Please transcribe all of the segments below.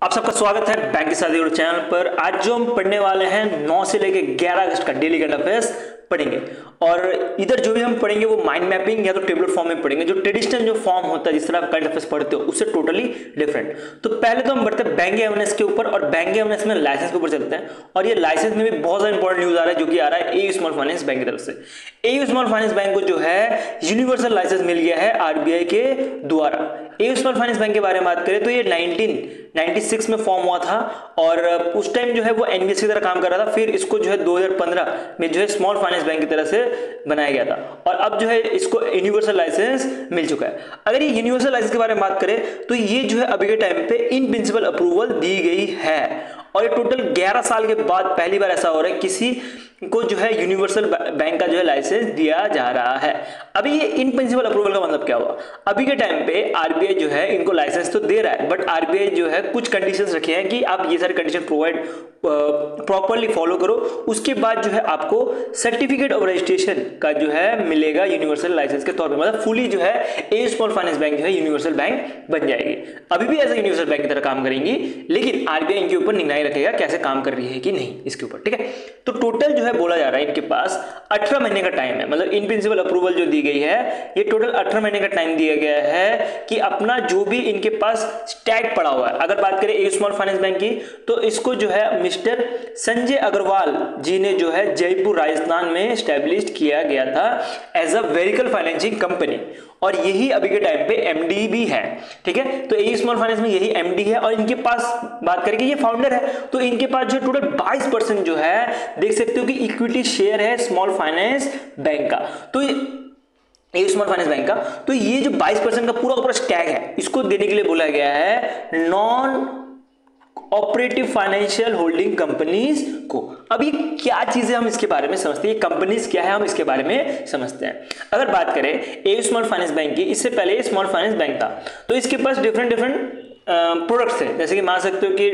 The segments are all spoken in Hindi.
आप सबका स्वागत है बैंक के साथ यूट्यूब चैनल पर। आज जो हम पढ़ने वाले हैं 9 से लेकर 11 अगस्त का डेली करंट अफेयर्स पढ़ेंगे। और इधर जो भी हम पढ़ेंगे वो माइंड मैपिंग या तो टेबलेट फॉर्म में पढ़ेंगे। जो ट्रेडिशनल जो फॉर्म होता है जिस तरह आप करंट अफेयर्स पढ़ते हो उससे टोटली डिफरेंट। तो पहले तो हम बढ़ते हैं बैंक एवेनेंस के ऊपर और बैंक एवेनेंस में लाइसेंस के ऊपर चलते हैं। और ये लाइसेंस में भी बहुत सारा इंपॉर्टेंट न्यूज आ रहा है जो कि आ रहा है एयू स्मॉल फाइनेंस बैंक की तरफ से। एयू स्मॉल फाइनेंस बैंक को जो है यूनिवर्सल लाइसेंस मिल गया है आरबीआई के द्वारा। एयू स्मॉल फाइनेंस बैंक के बारे में बात करें तो ये 1996 में फॉर्म हुआ था और उस टाइम जो है वो एनबीएफसी की तरह काम कर रहा था। फिर इसको जो है 2015 में जो है स्मॉल फाइनेंस बैंक की तरह से बनाया गया था और अब जो है इसको यूनिवर्सल लाइसेंस मिल चुका है। अगर ये यूनिवर्सल लाइसेंस के बारे में बात करें तो ये जो है अभी के टाइम पे इन प्रिंसिपल अप्रूवल दी गई है और ये टोटल 11 साल के बाद पहली बार ऐसा हो रहा है किसी को जो है यूनिवर्सल बैंक का जो है लाइसेंस दिया जा रहा है। अभी ये इन प्रिंसिपल अप्रूवल का मतलब क्या हुआ? अभी के टाइम पे आरबीआई जो है इनको लाइसेंस तो दे रहा है बट आरबीआई जो है कुछ कंडीशंस रखे हैं कि आप ये सारे कंडीशन प्रोवाइड प्रॉपर्ली फॉलो करो, उसके बाद जो है आपको सर्टिफिकेट ऑफ रजिस्ट्रेशन का जो है मिलेगा यूनिवर्सल लाइसेंस के तौर पे। मतलब फुली जो है ए स्मॉल फाइनेंस बैंक जो है यूनिवर्सल बैंक बन जाएगी। अभी भी ऐसा यूनिवर्सल बैंक की तरह काम करेंगी लेकिन आरबीआई इनके ऊपर निगरानी रखेगा कैसे काम कर रही है कि नहीं इसके ऊपर, ठीक है। तो टोटल जो है बोला जा रहा है इनके पास 18 महीने का टाइम है। मतलब इन प्रिंसिपल अप्रूवल जो दी गई है ये टोटल 18 महीने का टाइम दिया गया है कि अपना जो भी इनके पास स्टैक पड़ा हुआ है। अगर बात करें ए स्मॉल फाइनेंस बैंक की तो इसको जो है मिस्टर संजय अग्रवाल जी ने जो है जयपुर राजस्थान में स्टैब्लिश किया गया था as a vehicle financing company और यही अभी के टाइम पे एमडी भी है, ठीक है। तो ए स्मॉल फाइनेंस में यही एमडी है और इनके पास बात करें कि ये फाउंडर है तो इनके पास जो टोटल 22% जो है देख सकते हो कि इक्विटी शेयर है स्मॉल फाइनेंस बैंक का। तो ये स्मॉल फाइनेंस बैंक का तो ये जो 22% का पूरा स्टैक है इसको देने के लिए बोला गया है non operative financial holding companies को। अब ये क्या चीजें हम इसके बारे में समझते हैं, ये कंपनीज क्या है हम इसके बारे में समझते हैं। अगर बात करें ए स्मॉल फाइनेंस बैंक की, इससे पहले स्मॉल फाइनेंस बैंक था तो इसके पास डिफरेंट प्रोडक्ट्स थे। जैसे कि मान सकते हो कि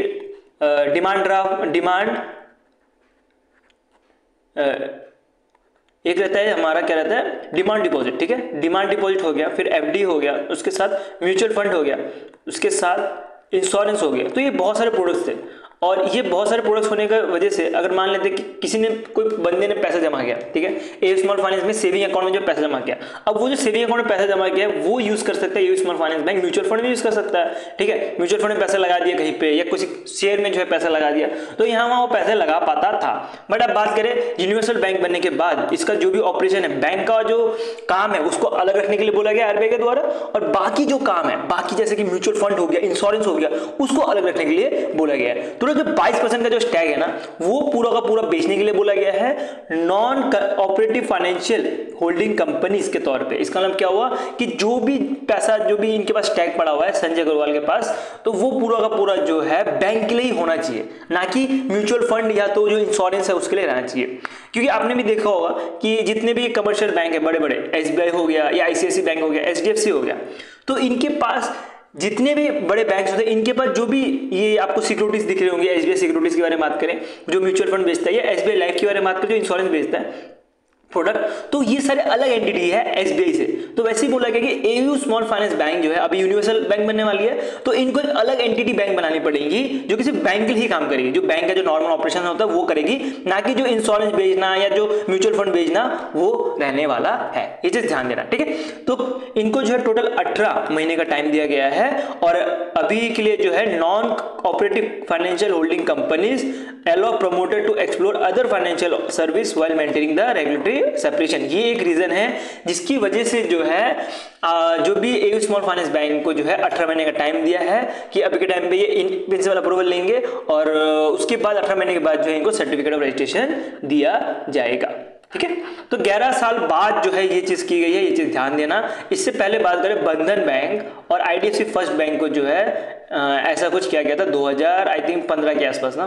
एक रहता है हमारा क्या रहता है डिमांड डिपॉजिट, ठीक है। डिमांड डिपॉजिट हो गया, फिर एफडी हो गया, उसके साथ म्यूचुअल फंड हो गया, उसके साथ इंश्योरेंस हो गया। तो ये बहुत सारे प्रोडक्ट्स थे और ये बहुत सारे प्रोडक्ट्स होने की वजह से अगर मान लेते कि किसी ने कोई बंदे ने पैसा जमा किया, ठीक है, ए स्मॉल फाइनेंस में सेविंग अकाउंट में जो पैसा जमा किया, अब वो जो सेविंग अकाउंट में पैसा जमा किया वो यूज कर सकता है a small finance bank. Mutual fund भी यूज कर सकता है, ठीक है। म्यूचुअल फंड में पैसा लगा दिया कहीं पे या किसी शेयर में जो है पैसा लगा दिया तो यहाँ वहाँ वो पैसे लगा पाता था। बट अब बात करें यूनिवर्सल बैंक बनने के बाद इसका जो भी ऑपरेशन है बैंक का जो काम है उसको अलग रखने के लिए बोला गया आरबीआई के द्वारा और बाकी जो काम है बाकी जैसे कि म्यूचुअल फंड हो गया, इंश्योरेंस हो गया, उसको अलग रखने के लिए बोला गया है। तो जो 22% जो स्टैक है ना वो पूरा का पूरा बेचने के लिए बोला गया है non operative financial holding companies के तौर पे। इसका मतलब क्या हुआ कि जो भी पैसा जो भी इनके पास स्टैक पड़ा हुआ है संजय अग्रवाल के पास तो वो पूरा का पूरा जो है बैंक के लिए ही होना चाहिए, ना कि म्यूचुअल फंड या तो जो इंश्योरेंस है उसके लिए रहना चाहिए। क्योंकि आपने भी देखा होगा कि जितने भी कमर्शियल बैंक है बड़े बड़े, एसबीआई हो गया या आईसीआईसी बैंक हो गया, एचडीएफसी हो गया, तो इनके पास जितने भी बड़े बैंक्स होते हैं इनके पास जो भी ये आपको सिक्योरिटीज दिख रही होंगी, एसबीआई सिक्योरिटीज के बारे में बात करें जो म्यूचुअल फंड बेचता है या एसबीआई लाइफ के बारे में बात करें जो इंश्योरेंस बेचता है प्रोडक्ट, तो ये सारे अलग एंटिटी है एसबीआई से। तो वैसे ही बोला गया कि एयू स्मॉल फाइनेंस बैंक जो है अभी यूनिवर्सल बैंक बनने वाली है तो इनको एक अलग एंटिटी बैंक बनानी पड़ेगी जो किसी बैंक के लिए ही काम करेगी, जो बैंक का जो नॉर्मल ऑपरेशन होता है वो करेगी, ना कि जो इंश्योरेंस बेचना या जो म्यूचुअल फंड बेचना वो रहने वाला है। ये चीज ध्यान देना, ठीक है। तो इनको जो है टोटल 18 महीने का टाइम दिया गया है और अभी के लिए जो है non operative financial holding companies allow promoter to explore other financial service while maintaining the regulatory separation। ये एक रीजन है जिसकी वजह से जो है जो भी ए स्मॉल फाइनेंस बैंक को जो है 18 महीने का टाइम दिया है कि अभी के टाइम पे ये इन प्रिंसिपल अप्रूवल लेंगे और उसके बाद 18 महीने के बाद जो है इनको सर्टिफिकेट ऑफ रजिस्ट्रेशन दिया जाएगा, ठीक है। तो 11 साल बाद जो है ये चीज की गई है, ये चीज ध्यान देना। इससे पहले बात करें बंधन बैंक और आईडीएफसी फर्स्ट बैंक को जो है ऐसा कुछ किया गया था 2000 आई थिंक 15 के आसपास ना,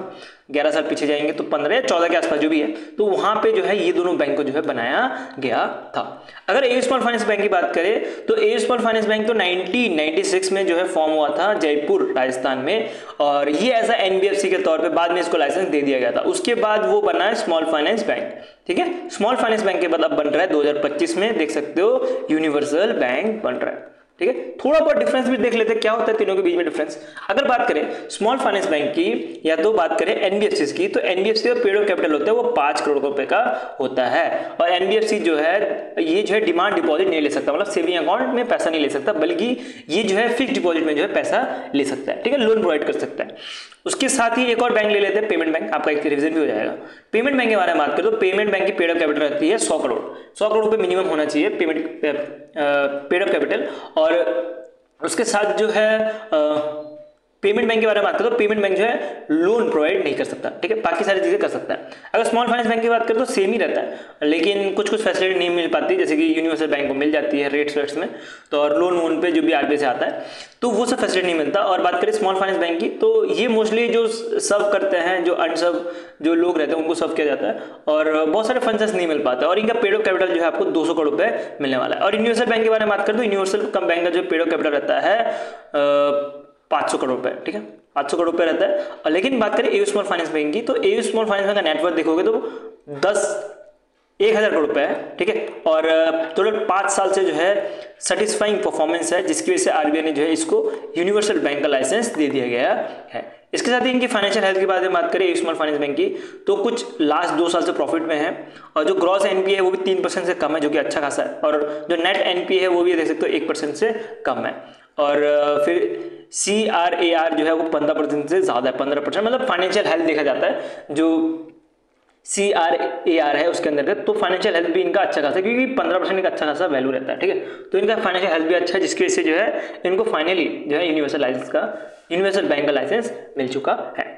11 साल पीछे जाएंगे तो 15 या 14 के आसपास जो भी है, तो वहां पे जो है ये दोनों बैंक को जो है बनाया गया था। अगर ए स्मॉल फाइनेंस बैंक की बात करें तो ए स्मॉल फाइनेंस बैंक तो 1996 में जो है फॉर्म हुआ था जयपुर राजस्थान में और ये ऐसा एनबीएफसी के तौर पे बाद में इसको लाइसेंस दे दिया गया था। उसके बाद वो बना है स्मॉल फाइनेंस बैंक, ठीक है। स्मॉल फाइनेंस बैंक के बाद अब बन रहा है 2025 में देख सकते हो यूनिवर्सल बैंक बन रहा है। ठीक है। थोड़ा बहुत डिफरेंस भी देख लेते हैं, क्या होता है तीनों के बीच में डिफरेंस। अगर बात करें स्मॉल फाइनेंस बैंक की या तो बात करें एनबीएफसी की, तो एनबीएफसी का पीरियड ऑफ कैपिटल होता है वो 5 करोड़ रुपए का होता है। और एनबीएफसी जो है ये जो है डिमांड डिपॉजिट नहीं ले सकता, मतलब सेविंग अकाउंट में पैसा नहीं ले सकता, बल्कि ये जो है फिक्स डिपॉजिट में जो है पैसा ले सकता है, ठीक है, लोन प्रोवाइड कर सकता है। उसके साथ ही एक और बैंक ले लेते हैं पेमेंट बैंक, आपका एक रिवीजन भी हो जाएगा। पेमेंट बैंक के बारे में बात करें तो पेमेंट बैंक की पेड ऑफ कैपिटल रहती है 100 करोड़, 100 करोड़ रुपए मिनिमम होना चाहिए पेमेंट पेड ऑफ कैपिटल। और उसके साथ जो है पेमेंट बैंक के बारे में बात करें तो पेमेंट बैंक जो है लोन प्रोवाइड नहीं कर सकता, ठीक है, बाकी सारी चीजें कर सकता है। अगर स्मॉल फाइनेंस बैंक की बात करें तो सेम ही रहता है, लेकिन कुछ कुछ फैसिलिटी नहीं मिल पाती, जैसे कि यूनिवर्सल बैंक को मिल जाती है रेट्स में, तो और लोन वोन पे जो भी आरबीआई से आता है तो वो सब फैसिलिटी नहीं मिलता। और बात करें स्मॉल फाइनेंस बैंक की तो ये मोस्टली जो सर्व करते हैं, जो अनसर्व जो लोग रहते हैं उनको सर्व किया जाता है, और बहुत सारे फंड्स नहीं मिल पाते, और इनका पेड ऑफ कैपिटल जो है आपको 200 करोड़ रुपए मिलने वाला है। और यूनिवर्सल बैंक के बारे में बात करें तो यूनिवर्सल बैंक का जो पेड ऑफ कैपिटल रहता है 500 करोड़ रुपए, ठीक है, 500 करोड़ रुपए रहता है। और लेकिन बात करें एयू स्मॉल फाइनेंस बैंक की तो एयू स्मॉल फाइनेंस बैंक का नेटवर्क देखोगे तो 10,000 करोड़ रुपए है, ठीक है, और टोटल 5 साल से जो है सेटिस्फाइंग परफॉर्मेंस है, जिसकी वजह से आरबीआई ने जो है इसको यूनिवर्सल बैंक का लाइसेंस दे दिया गया है। इसके साथ ही इनकी फाइनेंशियल हेल्थ की बात करें स्मॉल फाइनेंस बैंक की तो कुछ लास्ट 2 साल से प्रॉफिट में है, और जो ग्रॉस एनपीए है वो भी 3% से कम है, जो कि अच्छा खासा है, और जो नेट एनपीए है वो भी देख सकते हो 1% से कम है। और फिर CRAR जो है वो 15% से ज्यादा है, 15%, मतलब फाइनेंशियल हेल्थ देखा जाता है जो CRAR है उसके अंदर, तो फाइनेंशियल हेल्थ भी इनका अच्छा खासा है, क्योंकि 15% का अच्छा खासा वैल्यू रहता है, ठीक है, तो इनका फाइनेंशियल हेल्थ भी अच्छा है, जिसकी वजह से जो है इनको फाइनली जो है यूनिवर्सल बैंक का लाइसेंस मिल चुका है।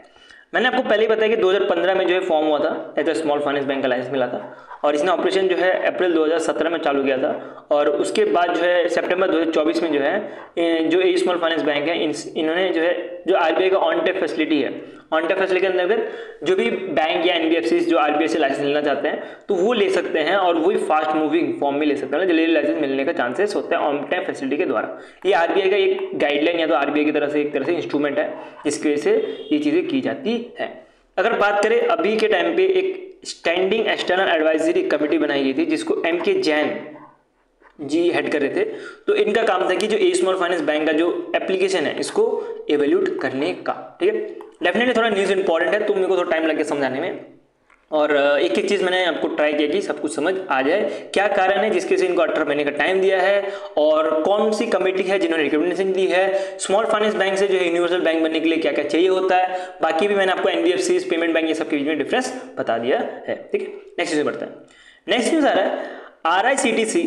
मैंने आपको पहले ही बताया कि 2015 में जो है फॉर्म हुआ था as a small finance bank का लाइसेंस मिला था, और इसने ऑपरेशन जो है अप्रैल 2017 में चालू किया था, और उसके बाद जो है सितंबर 2024 में जो है जो एयू स्मॉल फाइनेंस बैंक है इन्होंने जो है जो आरबीआई का ऑन टैप फैसिलिटी है, ऑन टैप फैसिलिटी के अंतर्गत जो भी बैंक या एनबीएफसी जो आरबीआई से लाइसेंस लेना चाहते हैं तो वो ले सकते हैं, और वही फास्ट मूविंग फॉर्म में ले सकते हैं, जल्दी लाइसेंस मिलने का चांसेस होता है ऑन टैप फैसिलिटी के द्वारा। ये आरबीआई का एक गाइडलाइन या तो आरबीआई की तरह से एक तरह से इंस्ट्रूमेंट है, जिसकी वजह से ये चीजें की जाती है। अगर बात करें अभी के टाइम पे एक स्टैंडिंग एक्सटर्नल एडवाइजरी कमेटी बनाई गई थी, जिसको MK जैन जी हेड कर रहे थे, तो इनका काम था कि जो एयू स्मॉल फाइनेंस बैंक का जो एप्लीकेशन है इसको एवेल्यूट करने का, ठीक है। डेफिनेटली थोड़ा न्यूज़ इंपॉर्टेंट है तो मेरे को थोड़ा टाइम लग गया समझाने में, और एक एक चीज़ मैंने आपको ट्राई किया कि सब कुछ समझ आ जाए, क्या कारण है जिसके से इनको 18 महीने का टाइम दिया है, और कौन सी कमेटी है जिन्होंने रिकमेंडेशन दी है, स्मॉल फाइनेंस बैंक से जो है यूनिवर्सल बैंक बनने के लिए क्या क्या चाहिए होता है, बाकी भी मैंने आपको एनबीएफसी पेमेंट बैंक ये सब के बीच में डिफरेंस बता दिया है, ठीक है। नेक्स्ट न्यूज़ बढ़ता है। नेक्स्ट न्यूज़ आ रहा है RICTC,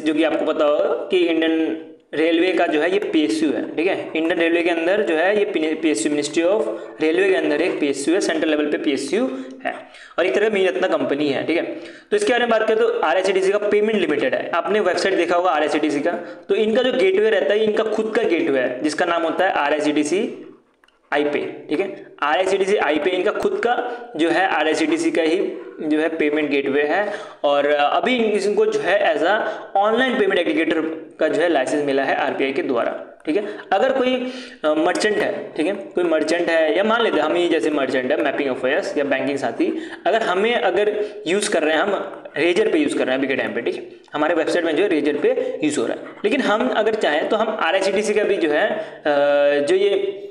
जो कि आपको पता होगा कि इंडियन रेलवे का जो है ये PSU है, ठीक है, इंडियन रेलवे के अंदर जो है ये PSU मिनिस्ट्री ऑफ रेलवे के अंदर एक PSU है, सेंट्रल लेवल पे PSU है, और एक तरह की मिनीरत्न कंपनी है, ठीक है। तो इसके बारे में बात करें तो RICTC का पेमेंट लिमिटेड है, आपने वेबसाइट देखा होगा RICTC का, तो इनका जो गेटवे रहता है इनका खुद का गेटवे है, जिसका नाम होता है RICTC iPay, ठीक है, RICTC iPay इनका खुद का जो है RICTC का ही जो है पेमेंट गेटवे है, और अभी इनको जो है as a online payment aggregator का जो है लाइसेंस मिला है आरबीआई के द्वारा, ठीक है। अगर कोई मर्चेंट है, ठीक है, कोई मर्चेंट है, या मान लेते हैं हम ही जैसे मर्चेंट है, मैपिंग अफेयर्स या बैंकिंग साथी, अगर यूज कर रहे हैं, हम रेजर पे यूज कर रहे हैं अभी के टाइम पे, ठीक है, हमारे वेबसाइट में जो है रेजर पे यूज हो रहा है, लेकिन हम अगर चाहें तो हम RICTC का भी जो है जो ये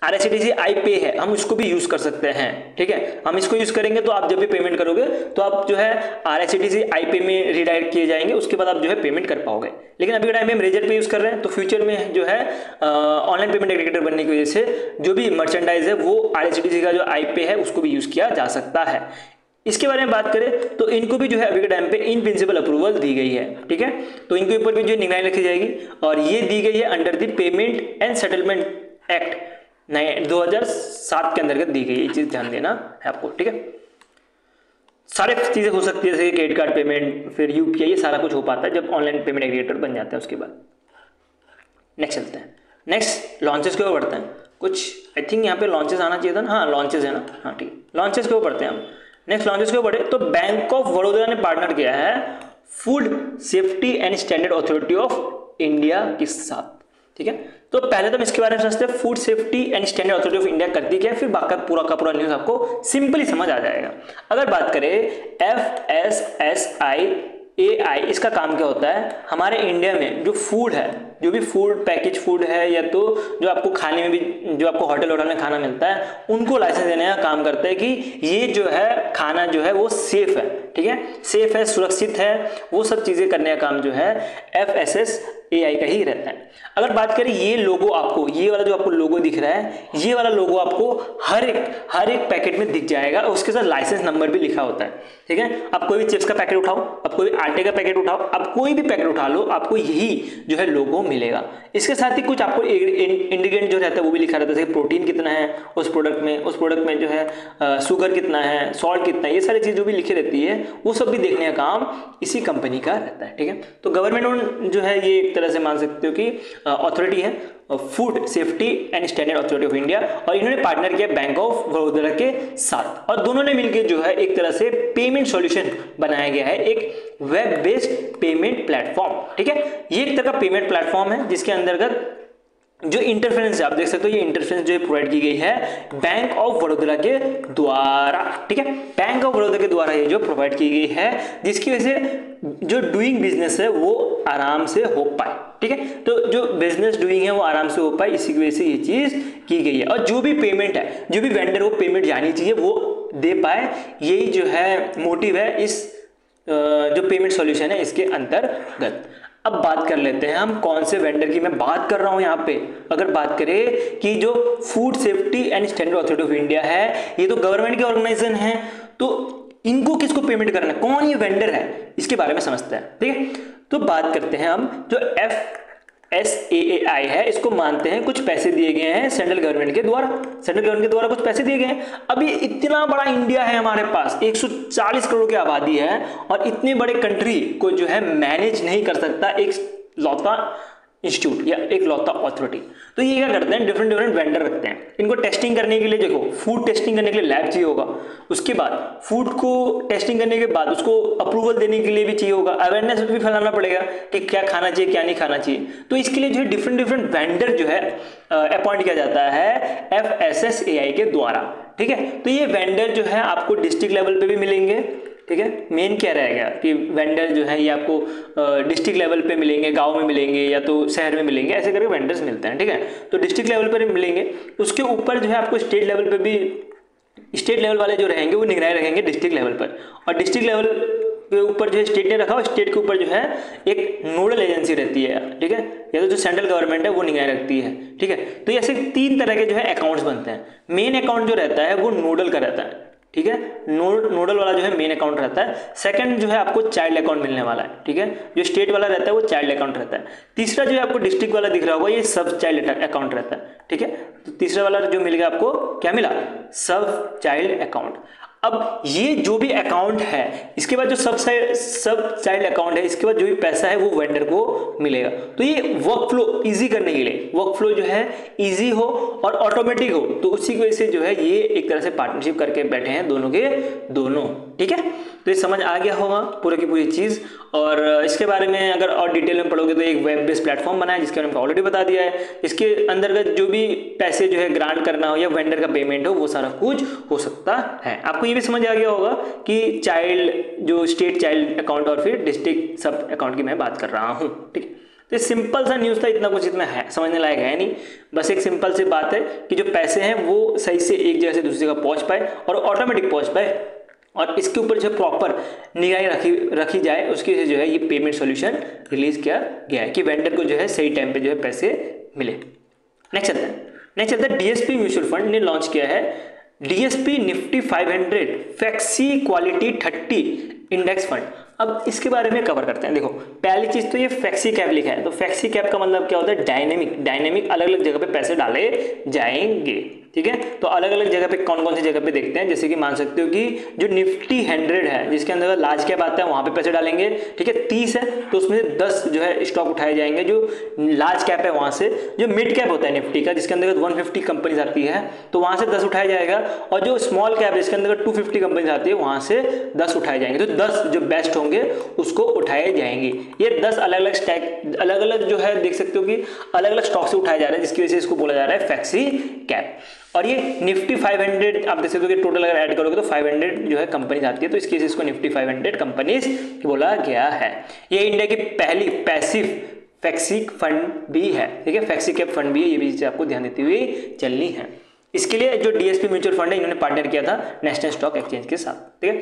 RICTC iPay है हम उसको भी यूज कर सकते हैं, ठीक है। हम इसको यूज करेंगे तो आप जब भी पेमेंट करोगे तो आप जो है RICTC iPay में रिडायरेक्ट किए जाएंगे, उसके बाद आप जो है पेमेंट कर पाओगे। लेकिन अभी के टाइम में हम रेजर पे यूज कर रहे हैं, तो फ्यूचर में जो है ऑनलाइन पेमेंट एग्रीगेटर बनने की वजह से जो भी मर्चेंडाइज है वो RICTC का जो iPay है उसको भी यूज किया जा सकता है। इसके बारे में बात करें तो इनको भी जो है अभी के टाइम पे इन प्रिंसिपल अप्रूवल दी गई है, ठीक है, तो इनके ऊपर भी जो निगरानी रखी जाएगी, और ये दी गई है under the payment and settlement act 2007 के अंतर्गत दी गई, ये चीज ध्यान देना है आपको, ठीक है। सारे चीजें हो सकती है जैसे क्रेडिट कार्ड पेमेंट, फिर UPI, ये सारा कुछ हो पाता है जब ऑनलाइन पेमेंट एग्रीगेटर बन जाता है। उसके बाद नेक्स्ट चलते हैं, नेक्स्ट लॉन्चेस के ऊपर बढ़ते हैं। कुछ आई थिंक यहाँ पे लॉन्चेस आना चाहिए था ना, हाँ लॉन्चेस है ना, हाँ ठीक, लॉन्चेस के ऊपर बढ़ते हैं हम। नेक्स्ट लॉन्चेस के ऊपर बढ़े तो बैंक ऑफ बड़ौदा ने पार्टनर किया है food safety and standard authority of India के साथ, ठीक है। तो पहले तो हम इसके बारे में समझते हैं food safety and standard authority of India करती क्या है, फिर बाकी पूरा का पूरा न्यूज़ आपको सिंपली समझ आ जाएगा। अगर बात करें FSSAI AI इसका काम क्या होता है, हमारे इंडिया में जो फूड है, जो भी फूड पैकेज फूड है या तो जो आपको खाने में भी जो आपको होटल में खाना मिलता है, उनको लाइसेंस देने का काम करता है कि ये जो है खाना जो है वो सेफ है, ठीक है, सेफ है, सुरक्षित है, वो सब चीज़ें करने का काम जो है FSSAI का ही रहता है। अगर बात करें ये लोगो, आपको ये वाला जो आपको लोगो दिख रहा है, ये वाला लोगो आपको हर एक पैकेट में दिख जाएगा, उसके साथ लाइसेंस नंबर भी लिखा होता है, ठीक है। आप कोई भी चिप्स का पैकेट उठाओ, आप कोई भी आटे का पैकेट उठाओ, आप कोई भी पैकेट उठा लो, आपको यही जो है लोगो मिलेगा। इसके साथ ही कुछ आपको इंग्रेडिएंट जो रहता है वो भी लिखा रहता है, जैसे प्रोटीन कितना है उस प्रोडक्ट में जो है शुगर कितना है, सॉल्ट कितना है, ये सारी चीज़ जो भी लिखी रहती है वो सब भी देखने का काम इसी कंपनी का रहता है, ठीक है। तो गवर्नमेंट जो है ये एक तरह से मान सकते हो कि अथॉरिटी है, food safety and standard authority of India, और इन्होंने पार्टनर किया बैंक ऑफ बड़ौदा के साथ, और दोनों ने मिलकर जो है एक तरह से पेमेंट सॉल्यूशन बनाया गया है, एक वेब बेस्ड पेमेंट प्लेटफॉर्म, ठीक है। ये एक तरह का पेमेंट प्लेटफॉर्म है जिसके अंतर्गत जो इंटरफेरेंस है, आप देख सकते हो ये इंटरफेरेंस जो प्रोवाइड की गई है बैंक ऑफ बड़ौदा के द्वारा, ठीक है, बैंक ऑफ बड़ौदा के द्वारा ये जो प्रोवाइड की गई है, जिसकी वजह से जो डूइंग बिजनेस है वो आराम से हो पाए, ठीक है। तो जो बिजनेस डूइंग है वो आराम से हो पाए, इसी की वजह से ये चीज की गई है, और जो भी पेमेंट है, जो भी वेंडर को पेमेंट जानी चाहिए वो दे पाए, यही जो है मोटिव है इस जो पेमेंट सॉल्यूशन है इसके अंतर्गत। अब बात कर लेते हैं हम कौन से वेंडर की मैं बात कर रहा हूं यहाँ पे। अगर बात करें कि जो food safety and standard authority of India है, ये तो गवर्नमेंट के ऑर्गेनाइजेशन है, तो इनको किसको पेमेंट करना है, कौन ये वेंडर है, इसके बारे में समझते हैं, ठीक है। तो बात करते हैं हम जो FSSAI है, इसको मानते हैं कुछ पैसे दिए गए हैं सेंट्रल गवर्नमेंट के द्वारा कुछ पैसे दिए गए हैं। अभी इतना बड़ा इंडिया है हमारे पास, 140 करोड़ की आबादी है, और इतने बड़े कंट्री को जो है मैनेज नहीं कर सकता एक लौता इंस्टीट्यूट या एक लौता अथॉरिटी। तो ये क्या करते हैं, डिफरेंट वेंडर रखते हैं, इनको टेस्टिंग करने के लिए, देखो फूड टेस्टिंग करने के लिए लैब चाहिए होगा, उसके बाद फूड को टेस्टिंग करने के बाद उसको अप्रूवल देने के लिए भी चाहिए होगा, अवेयरनेस भी फैलाना पड़ेगा कि क्या खाना चाहिए क्या नहीं खाना चाहिए। तो इसके लिए जो है डिफरेंट वेंडर जो है अपॉइंट किया जाता है FSSAI के द्वारा, ठीक है। तो ये वेंडर जो है आपको डिस्ट्रिक्ट लेवल पे भी मिलेंगे, ठीक है। मेन क्या रहेगा कि वेंडर जो है ये आपको डिस्ट्रिक्ट लेवल पे मिलेंगे, गांव में मिलेंगे या तो शहर में मिलेंगे, ऐसे करके वेंडर्स मिलते हैं, ठीक है। तो डिस्ट्रिक्ट लेवल पर मिलेंगे, उसके ऊपर जो है आपको स्टेट लेवल पे भी, स्टेट लेवल वाले जो रहेंगे वो निगरानी रखेंगे डिस्ट्रिक्ट लेवल पर, और डिस्ट्रिक्ट लेवल के ऊपर जो है स्टेट ने रखा, स्टेट के ऊपर जो है एक नोडल एजेंसी रहती है, ठीक है, या तो जो सेंट्रल गवर्नमेंट है वो निगरानी रखती है, ठीक है। तो ऐसे 3 तरह के जो है अकाउंट्स बनते हैं। मेन अकाउंट जो रहता है वो नोडल का रहता है, ठीक है, नोडल वाला जो है मेन अकाउंट रहता है। सेकंड जो है आपको चाइल्ड अकाउंट मिलने वाला है, ठीक है, जो स्टेट वाला रहता है वो चाइल्ड अकाउंट रहता है। तीसरा जो है आपको डिस्ट्रिक्ट वाला दिख रहा होगा, ये सब चाइल्ड अकाउंट रहता है, ठीक है। तो तीसरा वाला जो मिलेगा आपको क्या मिला, सब चाइल्ड अकाउंट। अब ये जो भी अकाउंट है, इसके बाद जो सब चाइल्ड अकाउंट है, इसके बाद जो भी पैसा है वो वेंडर को मिलेगा। तो ये वर्क फ्लो ईजी करने के लिए, वर्क फ्लो जो है ईजी हो और ऑटोमेटिक हो, तो उसी की वजह से जो है ये एक तरह से पार्टनरशिप करके बैठे हैं दोनों के दोनों, ठीक है। तो ये समझ आ गया होगा पूरी की पूरी चीज़, और इसके बारे में अगर और डिटेल में पढ़ोगे तो एक वेब बेस्ड प्लेटफॉर्म बना है जिसके बारे में ऑलरेडी बता दिया है। इसके अंतर्गत जो भी पैसे जो है ग्रांट करना हो या वेंडर का पेमेंट हो वो सारा कुछ हो सकता है। आपको ये भी समझ आ गया होगा कि चाइल्ड जो स्टेट चाइल्ड अकाउंट और फिर डिस्ट्रिक्ट सब अकाउंट की मैं बात कर रहा हूँ, ठीक है। तो सिंपल सा न्यूज़ था, इतना कुछ इसमें है समझने लायक है नहीं, बस एक सिंपल सी बात है कि जो पैसे हैं वो सही से एक जगह से दूसरी जगह पहुँच पाए और ऑटोमेटिक पहुँच पाए, और इसके ऊपर जो प्रॉपर निगरानी रखी जाए, उसकी वजह से जो है ये पेमेंट सॉल्यूशन रिलीज किया गया है कि वेंडर को जो है सही टाइम पे जो है पैसे मिले। नेक्स्ट चलता है DSP म्यूचुअल फंड ने लॉन्च किया है DSP Nifty 500 flexi quality 30 index fund. अब इसके बारे में कवर करते हैं। देखो पहली चीज तो ये फ्लेक्सी कैप लिखा है, तो फ्लेक्सी कैप का मतलब क्या होता है, डायनेमिक अलग अलग जगह पे पैसे डाले जाएंगे, ठीक है। तो अलग अलग जगह पे कौन कौन सी जगह पे देखते हैं, जैसे कि मान सकते हो कि जो निफ्टी 100 है जिसके अंदर लार्ज कैप आता है वहां पे पैसे डालेंगे, ठीक है। 30 है तो उसमें से 10 जो है स्टॉक उठाए जाएंगे जो लार्ज कैप है वहां से। जो मिड कैप होता है निफ्टी का जिसके अंदर 150 कंपनीज आती है तो वहां से 10 उठाया जाएगा, और जो स्मॉल कैप जिसके अंदर 250 कंपनीज आती है वहां से 10 उठाए जाएंगे। तो 10 जो बेस्ट होंगे उसको उठाए जाएंगे। ये 10 अलग अलग स्टैक अलग अलग जो है देख सकते हो कि अलग अलग स्टॉक से उठाए जा रहे हैं, जिसकी वजह से इसको बोला जा रहा है फ्लेक्सी कैप। और ये निफ्टी 500 आप देख सकते हो कि टोटल अगर ऐड करोगे तो 500 जो है कंपनीज आती है, तो इस केस इसको निफ्टी 500 कंपनीज बोला गया है। ये इंडिया की पहली पैसिव फैक्सी फंड भी है, ठीक है, फैक्सी कैप फंड भी है, ये भी चीज़ आपको ध्यान देते हुए चलनी है। इसके लिए जो डीएसपी म्यूचुअल फंड है इन्होंने पार्टनर किया था नेशनल स्टॉक एक्सचेंज के साथ, ठीक है।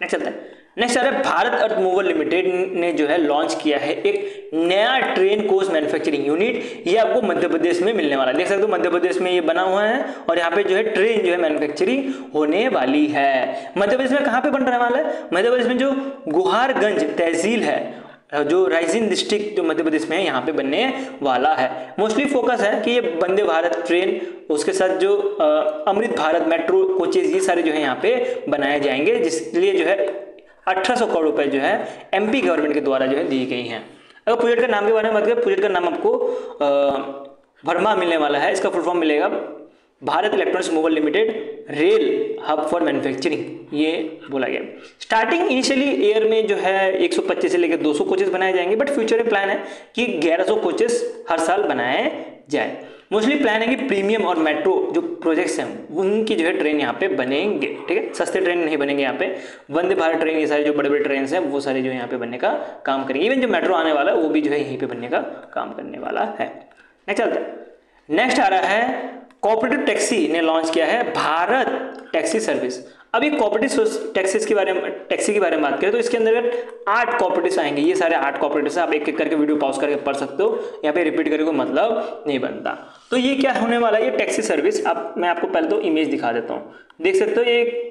नेक्स्ट चलते हैं। नेक्स्ट आ रहा है भारत अर्थ मूवर लिमिटेड ने जो है लॉन्च किया है एक नया ट्रेन कोच मैन्युफैक्चरिंग यूनिट। ये आपको मध्य प्रदेश में मिलने वाला है, देख सकते हो मध्य प्रदेश में ये बना हुआ है और यहाँ पे जो है ट्रेन जो है मैन्युफैक्चरिंग होने वाली है। मध्य प्रदेश में कहाँ पे बन रहा वाला है? मध्य प्रदेश में जो गुहारगंज तहसील है, जो रायसेन डिस्ट्रिक्ट जो मध्य प्रदेश में है, यहाँ पे बनने वाला है। मोस्टली फोकस है कि ये वंदे भारत ट्रेन, उसके साथ जो अमृत भारत मेट्रो कोचेज, ये सारे जो है यहाँ पे बनाए जाएंगे, जिसके लिए जो है 1800 करोड़ रुपए जो है एमपी गवर्नमेंट के द्वारा जो है दी गई हैं। अगर प्रोजेक्ट का नाम के बारे में बात करें, प्रोजेक्ट का नाम आपको वर्मा मिलने वाला है। इसका फुल फॉर्म मिलेगा Bharat electronics mover limited rail hub for manufacturing, ये बोला गया। स्टार्टिंग इनिशियली ईयर में जो है 125 से लेकर 200 कोचेस बनाए जाएंगे, बट फ्यूचर में प्लान है कि 1100 कोचेस हर साल बनाए जाए। मोस्टली प्लान है कि प्रीमियम और मेट्रो जो प्रोजेक्ट्स हैं उनकी जो है ट्रेन यहाँ पे बनेंगे, ठीक है, सस्ते ट्रेन नहीं बनेंगे यहाँ पे। वंदे भारत ट्रेन, ये सारे जो बड़े बड़े ट्रेन हैं वो सारे जो यहाँ पे बनने का काम करेंगे। इवन जो मेट्रो आने वाला है वो भी जो है यहीं पे बनने का काम करने वाला है। नेक्स्ट चलते हैं। नेक्स्ट आ रहा है कोऑपरेटिव टैक्सी ने लॉन्च किया है भारत टैक्सी सर्विस। अभी कोऑपरेटिव टैक्सी के बारे में बात करें तो इसके अंदर 8 कोऑपरेटिव्स आएंगे। ये सारे 8 कोऑपरेटिव्स आप एक एक करके वीडियो पॉज करके पढ़ सकते हो, यहाँ पे रिपीट करके कोई मतलब नहीं बनता। तो ये क्या होने वाला है, ये टैक्सी सर्विस। अब मैं आपको पहले तो इमेज दिखा देता हूँ, देख सकते हो ये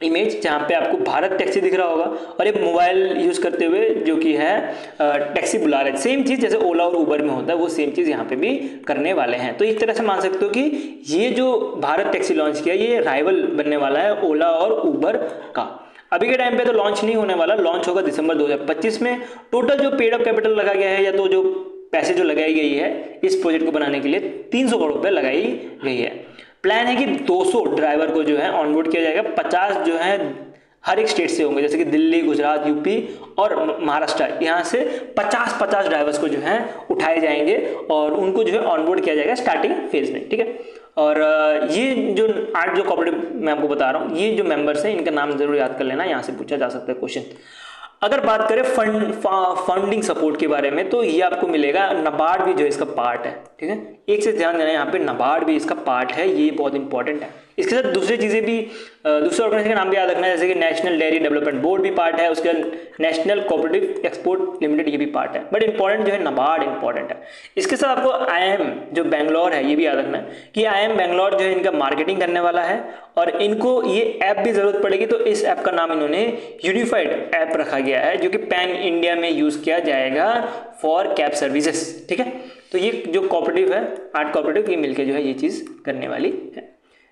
इमेज जहाँ पे आपको भारत टैक्सी दिख रहा होगा और एक मोबाइल यूज करते हुए जो कि है टैक्सी बुला रहे हैं। सेम चीज जैसे ओला और उबर में होता है वो सेम चीज यहाँ पे भी करने वाले हैं। तो एक तरह से मान सकते हो कि ये जो भारत टैक्सी लॉन्च किया ये राइवल बनने वाला है ओला और उबर का। अभी के टाइम पे तो लॉन्च नहीं होने वाला, लॉन्च होगा दिसंबर 2025 में। टोटल जो पेड अप कैपिटल लगा गया है या तो जो पैसे जो लगाई गई है इस प्रोजेक्ट को बनाने के लिए 300 करोड़ रुपए लगाई गई है। प्लान है कि 200 ड्राइवर को जो है ऑनबोर्ड किया जाएगा। 50 जो है हर एक स्टेट से होंगे, जैसे कि दिल्ली, गुजरात, यूपी और महाराष्ट्र, यहाँ से 50 ड्राइवर्स को जो है उठाए जाएंगे और उनको जो है ऑनबोर्ड किया जाएगा स्टार्टिंग फेज में, ठीक है। और ये जो 8 जो कॉर्पोरेट मैं आपको बता रहा हूँ, ये जो मेंबर्स हैं इनका नाम जरूर याद कर लेना, यहाँ से पूछा जा सकता है क्वेश्चन। अगर बात करें फंडिंग सपोर्ट के बारे में तो ये आपको मिलेगा, नाबार्ड भी जो है इसका पार्ट है, ठीक है। एक से ध्यान देना, यहाँ पे नाबार्ड भी इसका पार्ट है, ये बहुत इंपॉर्टेंट है। इसके साथ दूसरी चीजें भी, दूसरे ऑर्गेनाइजेशन का नाम भी याद रखना है, जैसे कि नेशनल डेयरी डेवलपमेंट बोर्ड भी पार्ट है, उसके नेशनल कोऑपरेटिव एक्सपोर्ट लिमिटेड ये भी पार्ट है। बट इंपॉर्टेंट जो है नाबार्ड इंपॉर्टेंट है। इसके साथ आपको IIM जो बैंगलोर है ये भी याद रखना है कि IIM बैंगलोर जो है इनका मार्केटिंग करने वाला है और इनको ये ऐप भी जरूरत पड़ेगी, तो इस ऐप का नाम इन्होंने यूनिफाइड ऐप रखा गया है जो कि पैन इंडिया में यूज किया जाएगा फॉर कैब सर्विसेज, ठीक है। तो ये जो कोऑपरेटिव है 8 कोऑपरेटिव ये मिलकर जो है ये चीज करने वाली है।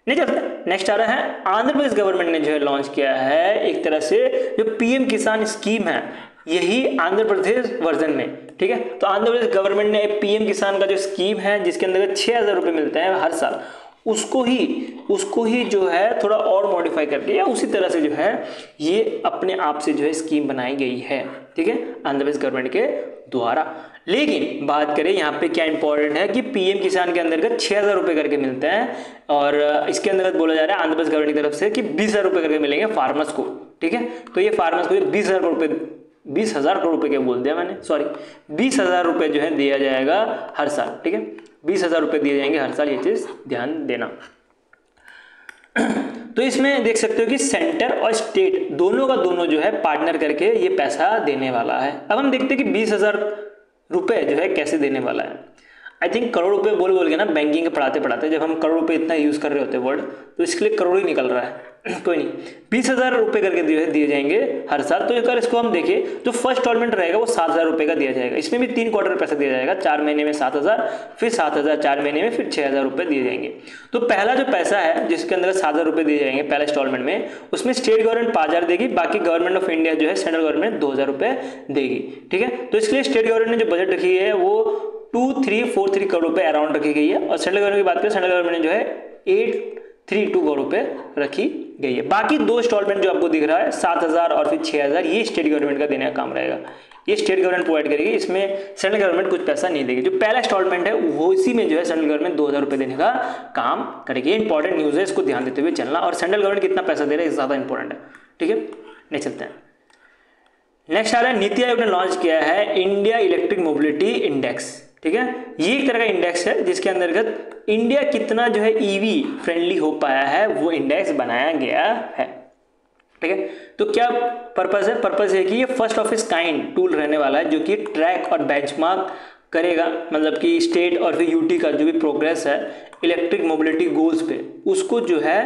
नहीं चलते, नेक्स्ट आ रहा है आंध्र प्रदेश गवर्नमेंट ने जो है लॉन्च किया है एक तरह से जो PM किसान स्कीम है, यही आंध्र प्रदेश वर्जन में, ठीक है। तो आंध्र प्रदेश गवर्नमेंट ने PM किसान का जो स्कीम है जिसके अंदर 6000 रुपये मिलते हैं हर साल, उसको ही जो है थोड़ा और मॉडिफाई करके या उसी तरह से जो है ये अपने आप से जो है स्कीम बनाई गई है, ठीक है, आंध्र प्रदेश गवर्नमेंट के द्वारा। लेकिन बात करें यहाँ पे क्या इंपॉर्टेंट है कि PM किसान के अंतर्गत 6000 रुपये करके मिलते हैं और इसके अंतर्गत बोला जा रहा है आंध्र प्रदेश गवर्नमेंट की तरफ से कि 20,000 रुपये करके मिलेंगे फार्मर्स को, ठीक है। तो ये फार्मर्स को 20,000 करोड़ रुपए क्या बोल दिया मैंने, सॉरी, 20,000 रुपये जो है दिया जाएगा हर साल, ठीक है, 20,000 रुपये दिए जाएंगे हर साल, ये चीज ध्यान देना। तो इसमें देख सकते हो कि सेंटर और स्टेट दोनों का दोनों जो है पार्टनर करके ये पैसा देने वाला है। अब हम देखते हैं कि 20,000 रुपये जो है कैसे देने वाला है। आई थिंक करोड़ रुपए बोल के ना बैंकिंग के पढ़ाते जब हम करोड़ रुपए इतना यूज कर रहे होते हैं वर्ड, तो इसके लिए करोड़ ही निकल रहा है। कोई नहीं, 20,000 रुपये करके दिए जाएंगे हर साल। तो अगर इसको हम देखें तो फर्स्ट इंस्टॉलमेंट रहेगा वो 7,000 रुपये का दिया जाएगा। इसमें भी 3 क्वार्टर पैसा दिया जाएगा, 4 महीने में 7,000, फिर 7,000 4 महीने में, फिर 6,000 रुपये दिए जाएंगे। तो पहला जो पैसा है जिसके अंदर 7,000 रुपये दिए जाएंगे पहले इंस्टॉलमेंट में, उसमें स्टेट गवर्नमेंट 5,000 देगी, बाकी गवर्नमेंट ऑफ इंडिया जो है सेंट्रल गवर्नमेंट 2,000 रुपये देगी, ठीक है। तो इसके लिए स्टेट गवर्नमेंट ने जो बजट रखी है वो 2343 करोड़ रुपए अराउंड रखी गई है और सेंट्रल गवर्नमेंट की बात करें, सेंट्रल गवर्नमेंट ने जो है 832 करोड़ रुपए रखी गई है। बाकी 2 इंस्टॉलमेंट जो आपको दिख रहा है 7,000 और फिर 6,000, ये स्टेट गवर्नमेंट का देने का काम रहेगा। ये स्टेट गवर्नमेंट प्रोवाइड करेगी, इसमें सेंट्रल गवर्नमेंट कुछ पैसा नहीं देगी। जो पहला इंस्टॉलमेंट है वो इसी में जो है सेंट्रल गवर्नमेंट 2000 रुपये देने का काम करेगी। ये इंपॉर्टेंट न्यूज़ है, इसको ध्यान देते हुए चलना। और सेंट्रल गवर्नमेंट कितना पैसा दे रहा है ज़्यादा इंपॉर्टेंट है, ठीक है। नहीं चलते हैं, नेक्स्ट आ रहा है नीति आयोग ने लॉन्च किया है इंडिया इलेक्ट्रिक मोबिलिटी इंडेक्स, ठीक है। ये एक तरह का इंडेक्स है जिसके अंतर्गत इंडिया कितना जो है ईवी फ्रेंडली हो पाया है वो इंडेक्स बनाया गया है, ठीक है। तो क्या पर्पस है? पर्पस है कि ये first of its kind tool रहने वाला है जो कि ट्रैक और बेंचमार्क करेगा, मतलब कि स्टेट और फिर यूटी का जो भी प्रोग्रेस है इलेक्ट्रिक मोबिलिटी गोल्स पे उसको जो है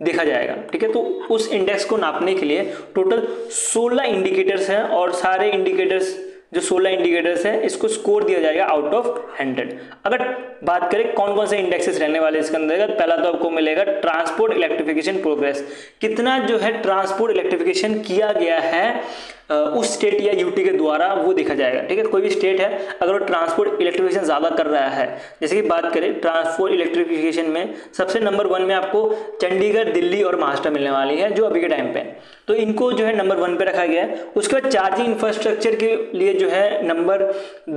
देखा जाएगा, ठीक है। तो उस इंडेक्स को नापने के लिए टोटल 16 इंडिकेटर्स हैं और सारे इंडिकेटर्स जो 16 इंडिकेटर्स हैं इसको स्कोर दिया जाएगा आउट ऑफ 100। अगर बात करें कौन कौन से इंडेक्सेस रहने वाले इसके अंदर, पहला तो आपको मिलेगा ट्रांसपोर्ट इलेक्ट्रिफिकेशन प्रोग्रेस, कितना जो है ट्रांसपोर्ट इलेक्ट्रिफिकेशन किया गया है उस स्टेट या यूटी के द्वारा वो देखा जाएगा, ठीक है। कोई भी स्टेट है अगर वो ट्रांसपोर्ट इलेक्ट्रिफिकेशन ज़्यादा कर रहा है, जैसे कि बात करें ट्रांसपोर्ट इलेक्ट्रिफिकेशन में सबसे नंबर 1 में आपको चंडीगढ़, दिल्ली और महाराष्ट्र मिलने वाली है जो अभी के टाइम पे, तो इनको जो है नंबर 1 पे रखा गया है। उसके बाद चार्जिंग इंफ्रास्ट्रक्चर के लिए जो है नंबर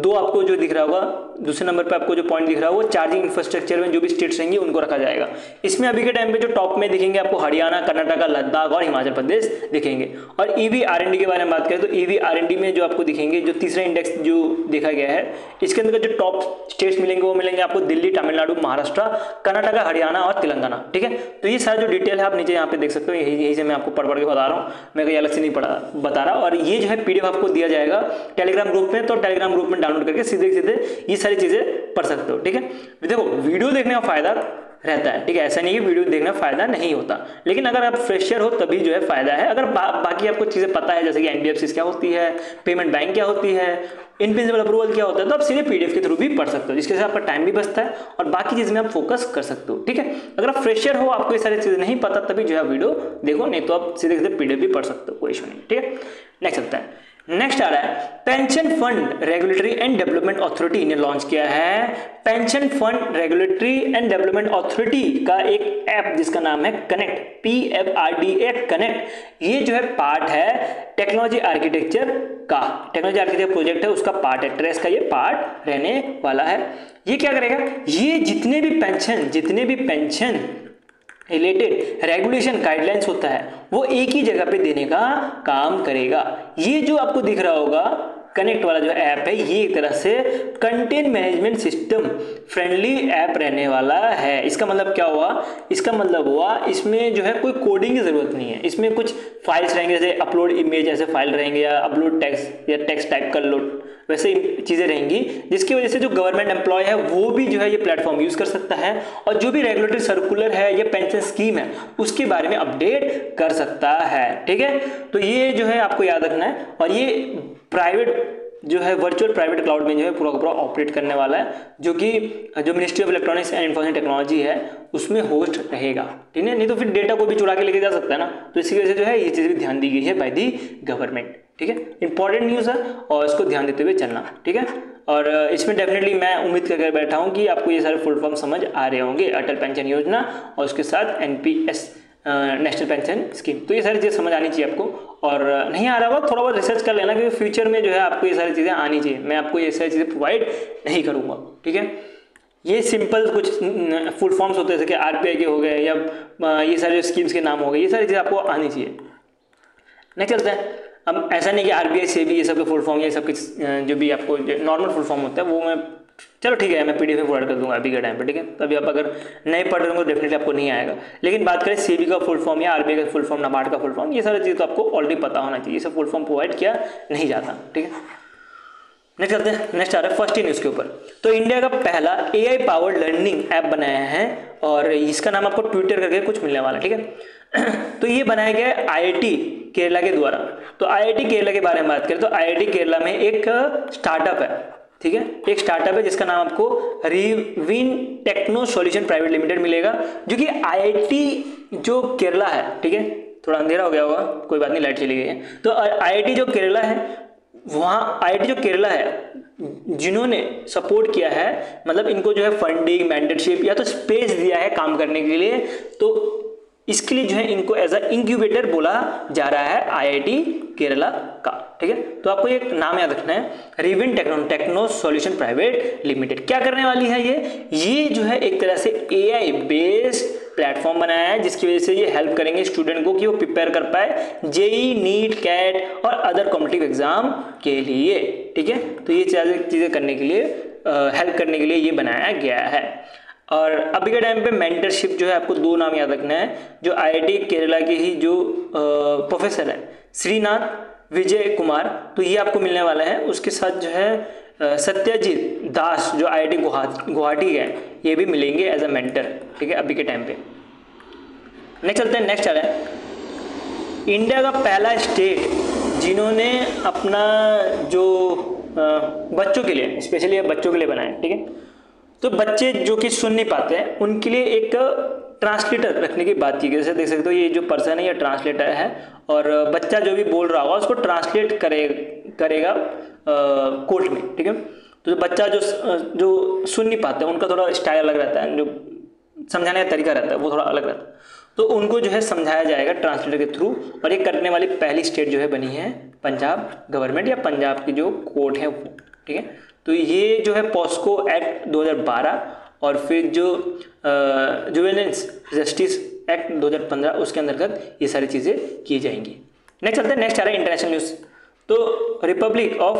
2 आपको जो दिख रहा होगा, दूसरे नंबर पे आपको जो पॉइंट दिख रहा होगा वो चार्जिंग इंफ्रास्ट्रक्चर में जो भी स्टेट्स रहेंगी उनको रखा जाएगा। इसमें अभी के टाइम पे जो टॉप में दिखेंगे आपको हरियाणा, कर्नाटक, लद्दाख और हिमाचल प्रदेश दिखेंगे। और ईवी R&D के बारे में बात करें तो ईवी R&D में जो आपको दिखेंगे जो तीसरा इंडेक्स जो देखा गया है इसके अंदर जो टॉप स्टेट्स मिलेंगे वो मिलेंगे आपको दिल्ली, तमिलनाडु, महाराष्ट्र, कर्नाटक, हरियाणा और तेलंगाना, ठीक है। तो ये सारा जो डिटेल है आप नीचे यहाँ पे देख सकते हो, यही से मैं आपको पढ़ के बता रहा हूँ, मैं कहीं अलग से नहीं बता रहा। और ये जो है PDF आपको दिया जाएगा टेलीग्राम ग्रुप में, तो टेलीग्राम ग्रुप में डाउनलोड करके सीधे ये सारी चीजें पढ़ सकते हो, ठीक है। देखो वीडियो देखने का फायदा रहता है, ठीक है, ऐसा नहीं कि वीडियो देखना फायदा नहीं होता, लेकिन अगर आप फ्रेशर हो तभी जो है फायदा है। अगर बाकी आपको चीजें पता है जैसे कि NBFCs क्या होती है, पेमेंट बैंक क्या होती है, इन प्रिंसिपल अप्रूवल क्या होता है, तो आप सीधे PDF के थ्रू भी पढ़ सकते हो, जिसके साथ आपका टाइम भी बचता है और बाकी चीज में आप फोकस कर सकते हो, ठीक है। अगर आप फ्रेशर हो, आपको ये सारी चीजें नहीं पता, तभी जो है वीडियो देखो, नहीं तो आप सीधे सीधे PDF भी पढ़ सकते हो, कोई इशू नहीं, ठीक है। नेक्स्ट चलता है, नेक्स्ट आ रहा है pension fund regulatory and development authority ने लॉन्च किया है pension fund regulatory and development authority का एक ऐप जिसका नाम है कनेक्ट, PFRDA कनेक्ट। ये जो है पार्ट है टेक्नोलॉजी आर्किटेक्चर का, टेक्नोलॉजी आर्किटेक्चर प्रोजेक्ट है उसका पार्ट है, ट्रेस का ये पार्ट रहने वाला है। ये क्या करेगा, ये जितने भी पेंशन रिलेटेड रेगुलेशन गाइडलाइंस होता है वो एक ही जगह पे देने का काम करेगा। ये जो आपको दिख रहा होगा कनेक्ट वाला जो ऐप है ये एक तरह से content management system friendly app रहने वाला है। इसका मतलब क्या हुआ, इसका मतलब हुआ इसमें जो है कोई कोडिंग की जरूरत नहीं है, इसमें कुछ फाइल्स रहेंगे जैसे अपलोड इमेज ऐसे फाइल रहेंगे या अपलोड टेक्स्ट या टेक्स्ट टाइप कर लो, वैसे चीज़ें रहेंगी जिसकी वजह से जो गवर्नमेंट एम्प्लॉय है वो भी जो है ये प्लेटफॉर्म यूज़ कर सकता है और जो भी रेगुलेटरी सर्कुलर है या पेंशन स्कीम है उसके बारे में अपडेट कर सकता है, ठीक है। तो ये जो है आपको याद रखना है और ये प्राइवेट जो है वर्चुअल प्राइवेट क्लाउड में जो है पूरा का पूरा ऑपरेट करने वाला है जो कि जो ministry of electronics and information technology है उसमें होस्ट रहेगा, ठीक है। नहीं तो फिर डेटा को भी चुरा के लेके जा सकता है ना, तो इसी वजह से जो है ये चीज़ भी ध्यान दी गई है बाय दी गवर्नमेंट, ठीक है। इंपॉर्टेंट न्यूज़ है और इसको ध्यान देते हुए चलना, ठीक है। और इसमें डेफिनेटली मैं उम्मीद करके बैठा हूँ कि आपको ये सारे फुल फॉर्म समझ आ रहे होंगे, अटल पेंशन योजना और उसके साथ NPS नेशनल पेंशन स्कीम, तो ये सारी चीज़ें समझ आनी चाहिए आपको। और नहीं आ रहा होगा थोड़ा बहुत रिसर्च कर लेना क्योंकि फ्यूचर में जो है आपको ये सारी चीज़ें आनी चाहिए, मैं आपको ये सारी चीज़ें प्रोवाइड नहीं करूँगा, ठीक है। ये सिंपल कुछ फुल फॉर्म्स होते हैं जैसे कि RBI के हो गए या ये सारे स्कीम्स के नाम हो गए, ये सारी चीज़ें आपको आनी चाहिए। नेक्स्ट चलते हैं, अब ऐसा नहीं कि RBI से भी ये सब के फुल फॉर्म ये सब के जो भी आपको नॉर्मल फुल फॉर्म होता है वो मैं चलो ठीक है मैं PDF में प्रोवाइड कर दूंगा अभी के टाइम पे, ठीक है। तभी आप अगर नहीं पढ़ रहे हो तो डेफिनेटली आपको नहीं आएगा, लेकिन बात करें SEBI का फुल फॉर्म या RBI का फुल फॉर्म, नाबार्ड का फुल फॉर्म, ये सारी चीज़ तो आपको ऑलरेडी पता होना चाहिए, ये सब फुल फॉर्म प्रोवाइड किया नहीं जाता, ठीक है। नेक्स्ट चलते हैं, नेक्स्ट आ रहा है फर्स्ट इन इसके ऊपर। तो इंडिया का पहला AI पावर्ड लर्निंग ऐप बनाया है और इसका नाम आपको ट्विटर करके कुछ मिलने वाला है, ठीक है। तो ये बनाया गया है IIT केरला के द्वारा। तो IIT केरला के बारे में बात करें तो IIT केरला में एक स्टार्टअप है, ठीक है, एक स्टार्टअप है जिसका नाम आपको रिविन टेक्नो सॉल्यूशन प्राइवेट लिमिटेड मिलेगा जो कि IIT जो केरला है, ठीक है, थोड़ा अंधेरा हो गया होगा कोई बात नहीं लाइट चली गई है। तो IIT जो केरला है वहाँ IIT जो केरला है जिन्होंने सपोर्ट किया है, मतलब इनको जो है फंडिंग मेंटरशिप या तो स्पेस दिया है काम करने के लिए, तो इसके लिए जो है इनको एज अ इंक्यूबेटर बोला जा रहा है IIT केरला का, ठीक है। तो आपको एक नाम याद रखना है, रिविन टेक्नो सॉल्यूशन प्राइवेट लिमिटेड। क्या करने वाली है ये जो है एक तरह से AI बेस्ड प्लेटफॉर्म बनाया है, जिसकी वजह से ये हेल्प करेंगे स्टूडेंट को कि वो प्रिपेयर कर पाए जेई, नीट, कैट और अदर कॉम्पिटिटिव एग्जाम के लिए, ठीक है। तो ये चीज़ें करने के लिए हेल्प करने के लिए ये बनाया गया है। और अभी के टाइम पे मेंटरशिप जो है, आपको 2 नाम याद रखना है, जो IIT केरला के ही जो प्रोफेसर है श्रीनाथ विजय कुमार, तो ये आपको मिलने वाला है। उसके साथ जो है सत्यजीत दास जो IIT गुवाहाटी है, ये भी मिलेंगे एज अ मेंटर, ठीक है, अभी के टाइम पे। नेक्स्ट चलते हैं, नेक्स्ट आ रहा है इंडिया का पहला स्टेट जिन्होंने अपना जो बच्चों के लिए, स्पेशली बच्चों के लिए बनाया, ठीक है। तो बच्चे जो कि सुन नहीं पाते हैं उनके लिए एक ट्रांसलेटर रखने की बात की गई। जैसे देख सकते हो ये जो पर्सन है ये ट्रांसलेटर है, और बच्चा जो भी बोल रहा होगा उसको ट्रांसलेट करेगा कोर्ट में, ठीक है। तो बच्चा जो सुन नहीं पाते उनका थोड़ा स्टाइल अलग रहता है, जो समझाने का तरीका रहता है वो थोड़ा अलग रहता है, तो उनको जो है समझाया जाएगा ट्रांसलेटर के थ्रू। और ये करने वाली पहली स्टेट जो है बनी है पंजाब गवर्नमेंट या पंजाब की जो कोर्ट है वो, ठीक है। तो ये जो है पॉस्को एक्ट 2012 और फिर जो जुवेनाइल जस्टिस एक्ट 2015 उसके अंतर्गत ये सारी चीज़ें की जाएंगी। नेक्स्ट चलते हैं, नेक्स्ट आ रहा है इंटरनेशनल न्यूज़। तो रिपब्लिक ऑफ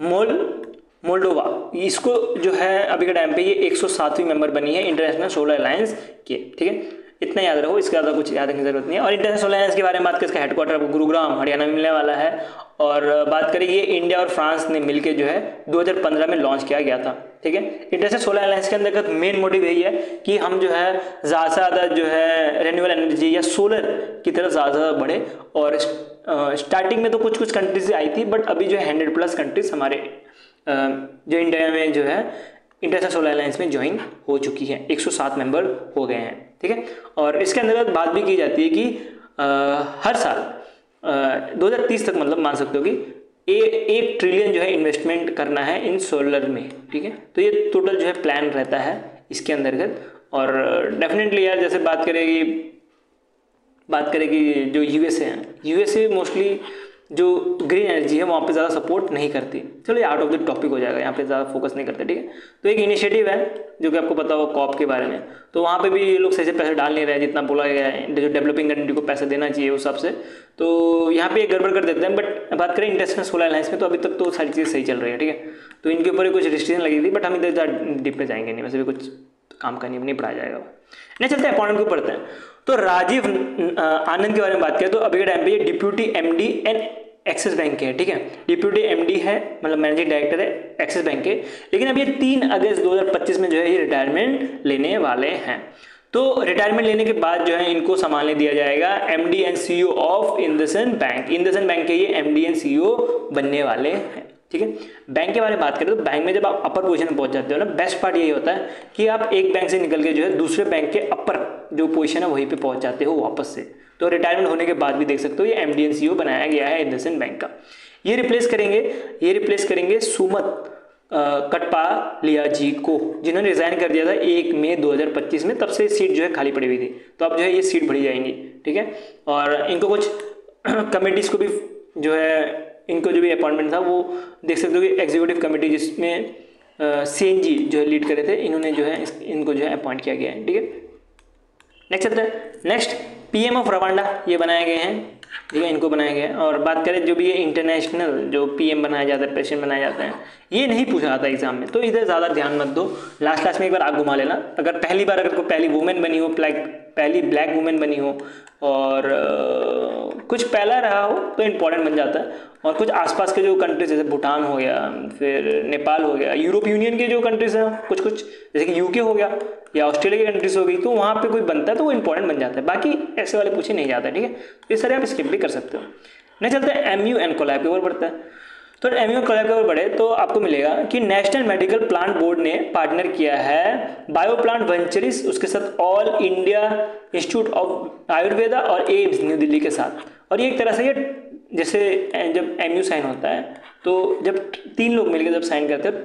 मोल्डोवा, इसको जो है अभी के टाइम पे ये 107वीं मेंबर बनी है इंटरनेशनल सोलर अलायंस के, ठीक है। इतना याद रखो, इसके ज़्यादा कुछ याद रखने की जरूरत नहीं है। और इंटरनेशनल सोलर अलायंस के बारे में बात करें, इसका हेडक्वार्टर गुरुग्राम हरियाणा में मिलने वाला है। और बात करें ये इंडिया और फ्रांस ने मिलकर जो है 2015 में लॉन्च किया गया था, ठीक है। इंटरनेशनल सोलर अलायंस के अंतर्गत मेन मोटिव यही है कि हम जो है ज़्यादा से ज़्यादा जो है रेन्यूएबल एनर्जी या सोलर की तरफ ज़्यादा बढ़े। और स्टार्टिंग में तो कुछ कंट्रीज आई थी, बट अभी जो है 100+ कंट्रीज हमारे जो इंडिया में जो है इंटरनेशनल सोलर अलायंस में ज्वाइन हो चुकी है, 107 मेंबर हो गए हैं, ठीक है। और इसके अंतर्गत बात भी की जाती है कि हर साल 2030 तक, मतलब मान सकते हो कि 1 ट्रिलियन जो है इन्वेस्टमेंट करना है इन सोलर में, ठीक है। तो ये टोटल जो है प्लान रहता है इसके अंतर्गत। और डेफिनेटली यार जैसे बात करेगी जो यूएसए है, यूएसए मोस्टली जो ग्रीन एनर्जी है वहाँ पे ज़्यादा सपोर्ट नहीं करती। चलो ये आउट ऑफ द टॉपिक हो जाएगा, यहाँ पे ज़्यादा फोकस नहीं करते, ठीक है। तो एक इनिशिएटिव है जो कि आपको पता हो कॉप के बारे में, तो वहाँ पे भी ये लोग सही से पैसे डाल नहीं रहे हैं जितना बोला गया है, जो डेवलपिंग कंट्री को पैसे देना चाहिए उस हिसाब से। तो यहाँ पे गड़बड़ कर देते हैं। बट बात करें इंटरनेशनल सोलर अलायंस में, तो अभी तक तो सारी चीज़ें सही चल रही है, ठीक है। तो इनके ऊपर कुछ रिस्ट्रिक्शन लगी थी, बट हम इधर ज़्यादा डीप पे जाएंगे नहीं, वैसे भी कुछ काम का नहीं पढ़ाया जाएगा। नहीं चलते अपॉइंटमेंट को पढ़ते हैं। तो राजीव आनंद के बारे में बात करें तो अभी के टाइम पे ये deputy MD and axis bank के है, ठीक है। डिप्यूटी MD है, मतलब मैनेजिंग डायरेक्टर है एक्सिस बैंक के, लेकिन अब ये 3 अगस्त 2025 में जो है ये रिटायरमेंट लेने वाले हैं। तो रिटायरमेंट लेने के बाद जो है इनको संभालने दिया जाएगा MD and CEO of IndusInd bank. IndusInd bank के ये MD एंड CEO बनने वाले हैं, ठीक है। बैंक के बारे में बात करें तो बैंक में जब आप अपर पोजीशन में पहुंच जाते हो ना, बेस्ट पार्ट यही होता है कि आप एक बैंक से निकल के जो है दूसरे बैंक के अपर जो पोजीशन है वहीं पे पहुंच जाते हो वापस से। तो रिटायरमेंट होने के बाद भी देख सकते हो ये MD एंड CEO बनाया गया है इंडसइंड बैंक का। ये रिप्लेस करेंगे सुमत कटपालिया जी को, जिन्होंने रिजाइन कर दिया था 1 मई 2025 में। तब से सीट जो है खाली पड़ी हुई थी, तो अब जो है ये सीट भरी जाएंगी, ठीक है। और इनको कुछ कमेटीज को भी जो है, इनको जो भी अपॉइंटमेंट था वो देख सकते हो कि एग्जीक्यूटिव कमेटी जिसमें CNG जो है लीड करे थे, इन्होंने जो है इनको जो है अपॉइंट किया गया है, ठीक है। नेक्स्ट चलते हैं, नेक्स्ट PM ऑफ रवांडा ये बनाए गए हैं, ठीक है, इनको बनाया गया है। और बात करें जो भी ये इंटरनेशनल जो PM बनाया जाता है, प्रेसिडेंट बनाए जाते हैं, ये नहीं पूछा जाता एग्जाम में, तो इधर ज़्यादा ध्यान मत दो। लास्ट में एक बार आग घुमा लेना। अगर पहली बार अगर कोई पहली वुमेन बनी हो, पहली ब्लैक वुमेन बनी हो और कुछ पहला रहा हो तो इम्पोर्टेंट बन जाता है। और कुछ आसपास के जो कंट्रीज जैसे भूटान हो गया, फिर नेपाल हो गया, यूरोप यूनियन के जो कंट्रीज हैं कुछ जैसे कि UK हो गया या ऑस्ट्रेलिया की कंट्रीज हो गई, तो वहाँ पे कोई बनता है तो वो इंपॉर्टेंट बन जाता है। बाकी ऐसे वाले पूछे नहीं जाता है, ठीक है। तो इस तरह आप स्किप भी कर सकते हो। नहीं चलते MU एंड कोलैब के ऊपर बढ़ता है। तो MU कोलैब के ऊपर बढ़े तो आपको मिलेगा कि नेशनल मेडिकल प्लांट बोर्ड ने पार्टनर किया है बायो प्लांट वेंचरीज, उसके साथ all India institute of Ayurveda और एम्स न्यू दिल्ली के साथ। और ये एक तरह से ये जैसे जब MU साइन होता है तो जब 3 लोग मिलकर जब साइन करते हैं,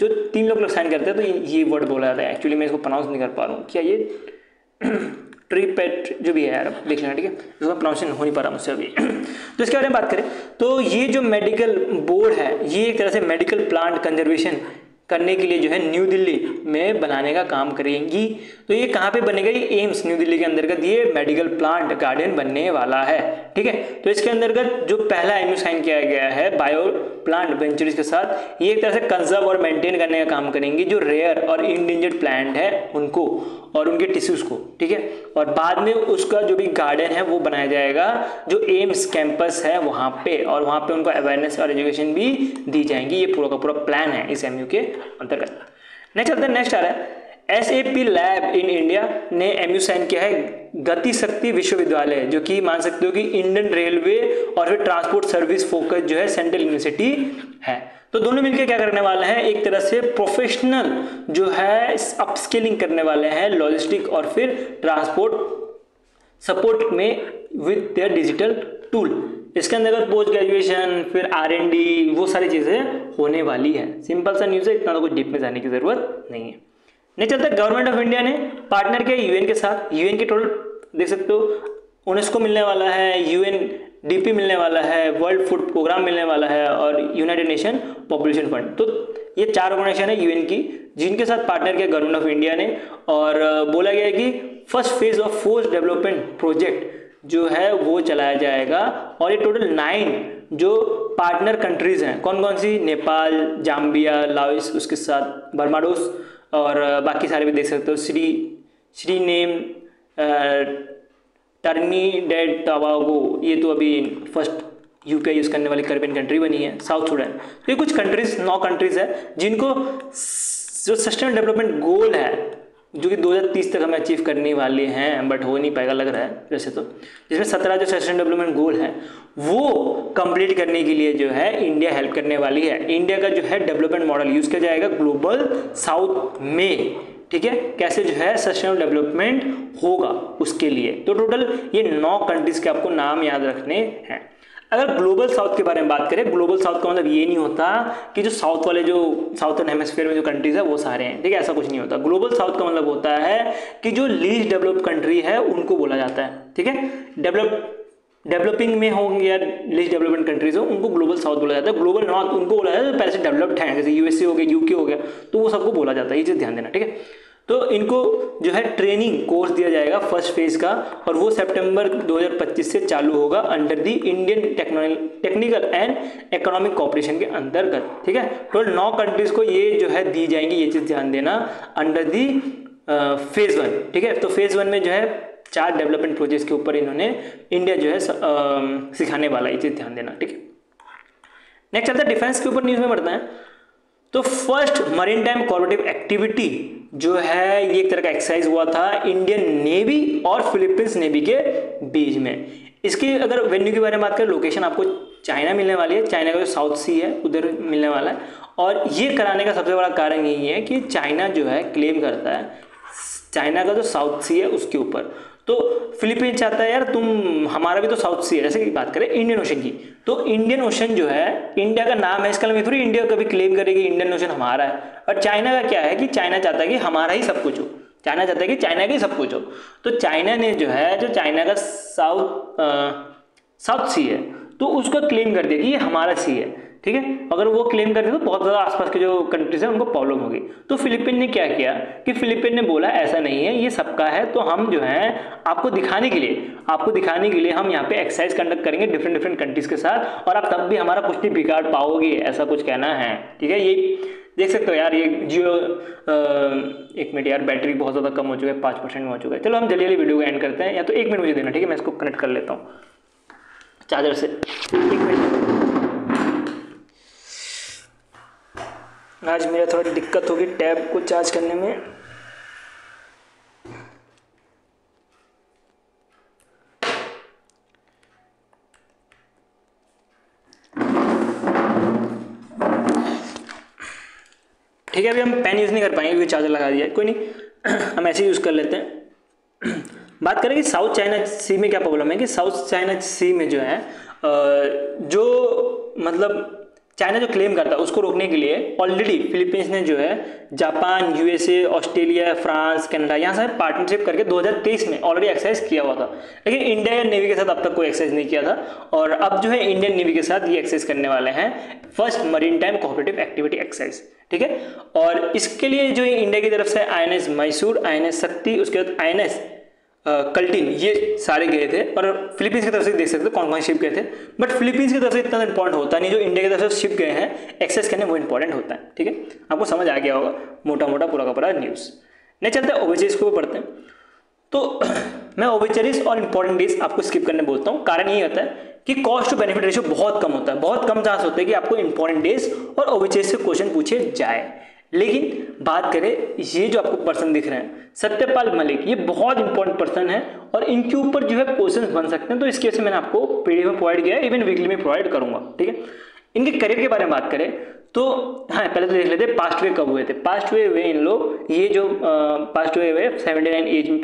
जो 3 लोग साइन करते हैं तो ये वर्ड बोला जाता है। एक्चुअली मैं इसको प्रोनाउंस नहीं कर पा रहा हूँ, क्या ये ट्रिपेट जो भी है यार, देख लेना ठीक है, इसका प्रोनाउंसिएशन हो नहीं पा रहा मुझसे अभी। तो इसके बारे में बात करें तो ये जो मेडिकल बोर्ड है ये एक तरह से मेडिकल प्लांट कंजर्वेशन करने के लिए जो है न्यू दिल्ली में बनाने का काम करेंगी। तो ये कहाँ पे बनेगा, ये एम्स न्यू दिल्ली के अंतर्गत ये मेडिकल प्लांट गार्डन बनने वाला है, ठीक है। तो इसके अंतर्गत जो पहला एमयू साइन किया गया है बायो प्लांट वेंचर्स के साथ, ये एक तरह से कंजर्व और मेंटेन करने का काम करेंगे जो रेयर और इंडेंजर्ड प्लांट है उनको और उनके टिश्यूज को, ठीक है। और बाद में उसका जो भी गार्डन है वो बनाया जाएगा जो एम्स कैंपस है वहाँ पे, और वहाँ पे उनको अवेयरनेस और एजुकेशन भी दी जाएंगी। ये पूरा का पूरा प्लान है इस एमयू के अंतर्गत। नेक्स्ट चलते हैं, नेक्स्ट आ रहा है SAP लैब इन इंडिया ने एमयू साइन किया है गति शक्ति विश्वविद्यालय, जो कि मान सकते हो कि इंडियन रेलवे और फिर ट्रांसपोर्ट सर्विस फोकस जो है सेंट्रल यूनिवर्सिटी है। तो दोनों मिलकर क्या करने वाले हैं, एक तरह से प्रोफेशनल जो है अपस्किलिंग करने वाले हैं लॉजिस्टिक और फिर ट्रांसपोर्ट सपोर्ट में विद देयर डिजिटल टूल। इसके अंतर्गत पोस्ट ग्रेजुएशन फिर R&D वो सारी चीजें होने वाली है। सिंपल सा न्यूज है, इतना तो कुछ डीप में जाने की जरूरत नहीं है। नहीं चलता, गवर्नमेंट ऑफ इंडिया ने पार्टनर किया यूएन के साथ। यूएन के टोटल देख सकते हो UNESCO मिलने वाला है, UNDP मिलने वाला है, वर्ल्ड फूड प्रोग्राम मिलने वाला है और यूनाइटेड नेशन पॉपुलेशन फंड। तो ये 4 ऑर्गेनाइजेशन है यूएन की जिनके साथ पार्टनर किया गवर्नमेंट ऑफ इंडिया ने। और बोला गया है कि first phase of force development project जो है वो चलाया जाएगा। और ये टोटल 9 जो पार्टनर कंट्रीज हैं, कौन कौन सी, नेपाल, जाम्बिया, लाओस, उसके साथ बर्बाडोस और बाकी सारे भी देख सकते हो, श्रीनेम, टर्निडेड टोबैगो, ये तो अभी फर्स्ट यूपीआई यूज करने वाली कैरिबियन कंट्री बनी है, साउथ सुडान। तो ये कुछ कंट्रीज 9 कंट्रीज है जिनको जो सस्टेनेबल डेवलपमेंट गोल है जो कि 2030 तक हमें अचीव करने वाले हैं, बट हो नहीं पाएगा लग रहा है वैसे तो, जिसमें 17 जो सस्टेनेबल डेवलपमेंट गोल है वो कंप्लीट करने के लिए जो है इंडिया हेल्प करने वाली है। इंडिया का जो है डेवलपमेंट मॉडल यूज किया जाएगा ग्लोबल साउथ में, ठीक है, कैसे जो है सस्टेनेबल डेवलपमेंट होगा उसके लिए। तो टोटल ये 9 कंट्रीज के आपको नाम याद रखने हैं। अगर ग्लोबल साउथ के बारे में बात करें, ग्लोबल साउथ का मतलब ये नहीं होता कि जो साउथ वाले जो साउथर्न हेमिस्फीयर में जो कंट्रीज है वो सारे हैं, ठीक है, ऐसा कुछ नहीं होता। ग्लोबल साउथ का मतलब होता है कि जो लीस्ट डेवलप्ड कंट्री है उनको बोला जाता है, ठीक है। डेवलपिंग में होंगे या लीस्ट डेवलपमेंट कंट्रीज हो उनको ग्लोबल साउथ बोला जाता है। ग्लोबल नॉर्थ उनको बोला जाता है जो पहले से डेवलप्ड हैं, जैसे USA हो गया, UK हो गया, तो वो सबको बोला जाता है, ये चीज़ ध्यान देना, ठीक है। तो इनको जो है ट्रेनिंग कोर्स दिया जाएगा फर्स्ट फेज का, और वो सितंबर 2025 से चालू होगा under the Indian technical and economic cooperation के अंतर्गत, ठीक है। टोटल 9 कंट्रीज को ये जो है दी जाएंगी, ये चीज़ ध्यान देना, अंडर दी फेज 1, ठीक है। तो फेज 1 में जो है 4 डेवलपमेंट प्रोजेक्ट्स के ऊपर इन्होंने इंडिया जो है सिखाने वाला, ये चीज़ ध्यान देना, ठीक है। नेक्स्ट चलता है डिफेंस के ऊपर, न्यूज़ में बढ़ता है। तो first marine time cooperative activity जो है ये एक तरह का एक्सरसाइज हुआ था इंडियन नेवी और फिलीपींस नेवी के बीच में। इसकी अगर वेन्यू के बारे में बात करें, लोकेशन आपको चाइना मिलने वाली है, चाइना का जो साउथ सी है उधर मिलने वाला है। और ये कराने का सबसे बड़ा कारण यही है कि चाइना जो है क्लेम करता है चाइना का जो साउथ सी है उसके ऊपर। तो फिलीपींस चाहता है यार तुम, हमारा भी तो साउथ सी है, जैसे कि बात करें इंडियन ओशन की, तो इंडियन ओशन जो है इंडिया का नाम है, इसका मतलब थोड़ी इंडिया कभी क्लेम करेगी इंडियन ओशन हमारा है। और चाइना का क्या है कि चाइना चाहता है कि हमारा ही सब कुछ हो, चाइना चाहता है कि चाइना का ही सब कुछ हो। तो चाइना ने जो है जो चाइना का साउथ सी है तो उसको क्लेम कर दिया कि ये हमारा सी है, ठीक है। अगर वो क्लेम कर दे तो बहुत ज़्यादा आसपास के जो कंट्रीज हैं उनको प्रॉब्लम होगी। तो फिलीपीन ने क्या किया कि फिलीपीन ने बोला ऐसा नहीं है, ये सबका है, तो हम जो है आपको दिखाने के लिए हम यहाँ पे एक्सरसाइज कंडक्ट करेंगे डिफरेंट कंट्रीज के साथ, और आप तब भी हमारा कुछ नहीं बिगाड़ पाओगे, ऐसा कुछ कहना है, ठीक है। ये देख सकते हो यार, ये जियो 1 मिनट यार, बैटरी बहुत ज़्यादा कम हो चुका है, 5% में हो चुका है। चलो हम जल्दी वीडियो को एंड करते हैं, या तो 1 मिनट मुझे देना, ठीक है, मैं इसको कनेक्ट कर लेता हूँ चार्जर से। 1 मिनट, आज मेरा थोड़ा दिक्कत होगी टैब को चार्ज करने में। ठीक है, अभी हम पेन यूज़ नहीं कर पाएंगे क्योंकि चार्जर लगा दिया है, कोई नहीं, हम ऐसे यूज़ कर लेते हैं। बात करें कि साउथ चाइना सी में क्या प्रॉब्लम है कि साउथ चाइना सी में जो है जो मतलब चाइना जो क्लेम करता है उसको रोकने के लिए ऑलरेडी फिलीपींस ने जो है Japan, USA, Australia, France, Canada यहाँ से पार्टनरशिप करके 2023 में ऑलरेडी एक्सरसाइज किया हुआ था, लेकिन इंडियन नेवी के साथ अब तक कोई एक्सरसाइज नहीं किया था। और अब जो है इंडियन नेवी के साथ ये एक्सरसाइज करने वाले हैं, first marine time cooperative activity exercise, ठीक है। और इसके लिए जो इंडिया की तरफ से INS मैसूर, INS शक्ति, उसके बाद INS कल्टिन, ये सारे गए थे। और फिलीपींस की तरफ से देख सकते हो कौन कौन शिप गए थे, बट फिलीपींस की तरफ से इतना इंपॉर्टेंट होता नहीं, जो इंडिया की तरफ से शिप गए हैं एक्सेस करने वो इंपॉर्टेंट होता है, ठीक है। आपको समझ आ गया होगा मोटा मोटा पूरा का पूरा न्यूज़। नहीं चलते ओबेचरीज को पढ़ते हैं। तो मैं ओबेचरीज और इंपॉर्टेंट डेज आपको स्किप करने बोलता हूँ, कारण ये होता है कि कॉस्ट टू बेनिफिट रेशियो बहुत कम होता है, बहुत कम चांस होता है कि आपको इंपॉर्टेंट डेज और ओबेचरीज से क्वेश्चन पूछे जाए। लेकिन बात करें, ये जो आपको पर्सन दिख रहे हैं सत्यपाल मलिक, ये बहुत इंपॉर्टेंट पर्सन है और इनके ऊपर जो है क्वेश्चंस बन सकते हैं। तो इसकी वजह से मैंने आपको पीडीएफ में प्रोवाइड किया है, इवन वीकली में प्रोवाइड करूंगा, ठीक है। इनके करियर के बारे में बात करें तो हाँ, पहले तो देख लेते हैं पास्ट वे कब हुए थे। पास्ट वे हुए इन लोग, ये जो पास्ट वे हुए 79 एज में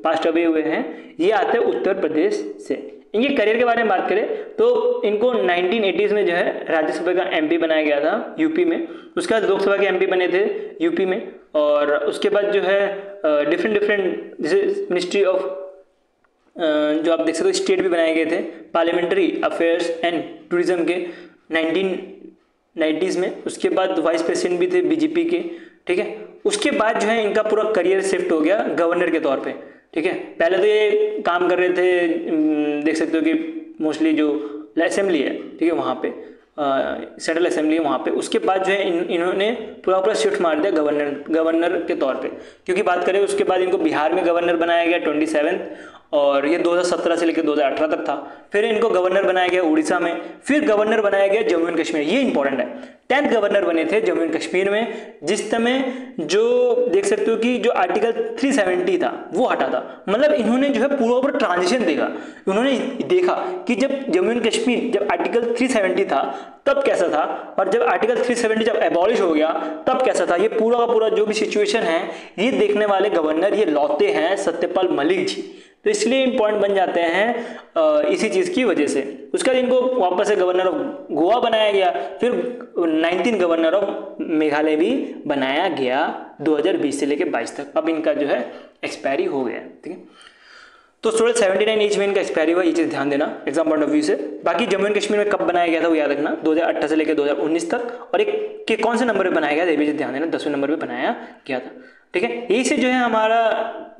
पास्ट अवे हुए हैं, ये आते हैं उत्तर प्रदेश से। इनके करियर के बारे में बात करें तो इनको 1980s में जो है राज्यसभा का MP बनाया गया था यूपी में, उसके बाद लोकसभा के MP बने थे यूपी में, और उसके बाद जो है डिफरेंट जैसे मिनिस्ट्री ऑफ जो आप देख सकते हो स्टेट भी बनाए गए थे, पार्लियामेंट्री अफेयर्स एंड टूरिज्म के 1990s में। उसके बाद वाइस प्रेसिडेंट भी थे बीजेपी के, ठीक है। उसके बाद जो है इनका पूरा करियर शिफ्ट हो गया गवर्नर के तौर पे, ठीक है। पहले तो ये काम कर रहे थे, देख सकते हो कि मोस्टली जो असेंबली है, ठीक है, वहाँ पे सेंट्रल असेंबली वहाँ पे। उसके बाद जो है इन्होंने पूरा शिफ्ट मार दिया गवर्नर के तौर पे, क्योंकि बात करें उसके बाद इनको बिहार में गवर्नर बनाया गया 27, और ये 2017 से लेकर 2018 तक था। फिर इनको गवर्नर बनाया गया उड़ीसा में, फिर गवर्नर बनाया गया जम्मू एंड कश्मीर। ये इंपॉर्टेंट है, 10th गवर्नर बने थे जम्मू एंड कश्मीर में, जिस समय जो देख सकते हो कि जो आर्टिकल 370 था वो हटा था। मतलब इन्होंने जो है पूरा ट्रांजिशन देखा, उन्होंने देखा कि जब जम्मू एंड कश्मीर जब आर्टिकल 370 था तब कैसा था, और जब आर्टिकल 370 जब एबॉलिश हो गया तब कैसा था। ये पूरा का पूरा जो भी सिचुएशन है ये देखने वाले गवर्नर ये लौटे हैं सत्यपाल मलिक जी, तो इसलिए इंपॉर्टेंट बन जाते हैं इसी चीज़ की वजह से। उसके बाद इनको वापस से गवर्नर ऑफ गोवा बनाया गया, फिर 19 गवर्नर ऑफ मेघालय भी बनाया गया 2020 से लेकर 22 तक। अब इनका जो है एक्सपायरी हो गया, ठीक है। तो स्टूडेंट 79 एज में इनका एक्सपायरी हुआ, ये चीज़ ध्यान देना एग्जाम पॉइंट ऑफ व्यू से। बाकी जम्मू एंड कश्मीर में कब बनाया गया था वो याद रखना, 2018 से लेकर 2019 तक। और एक के कौन से नंबर पे बनाया गया था ये भी ध्यान देना, 10वें नंबर पे बनाया गया था, ठीक है। यही से जो है हमारा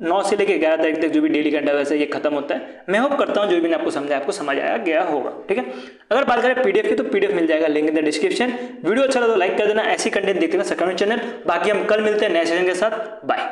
9 से लेकर 11 तारीख तक जो भी डेली करंट अफेयर्स है ये खत्म होता है। मैं होप करता हूँ जो भी मैंने आपको समझाया आपको समझ आया गया होगा, ठीक है। अगर बात करें PDF की तो PDF मिल जाएगा link in the description. Video अच्छा लगा तो लाइक कर देना, ऐसी कंटेंट देखते रहना सेकंड चैनल। बाकी हम कल मिलते हैं नए सेशन के साथ, बाय।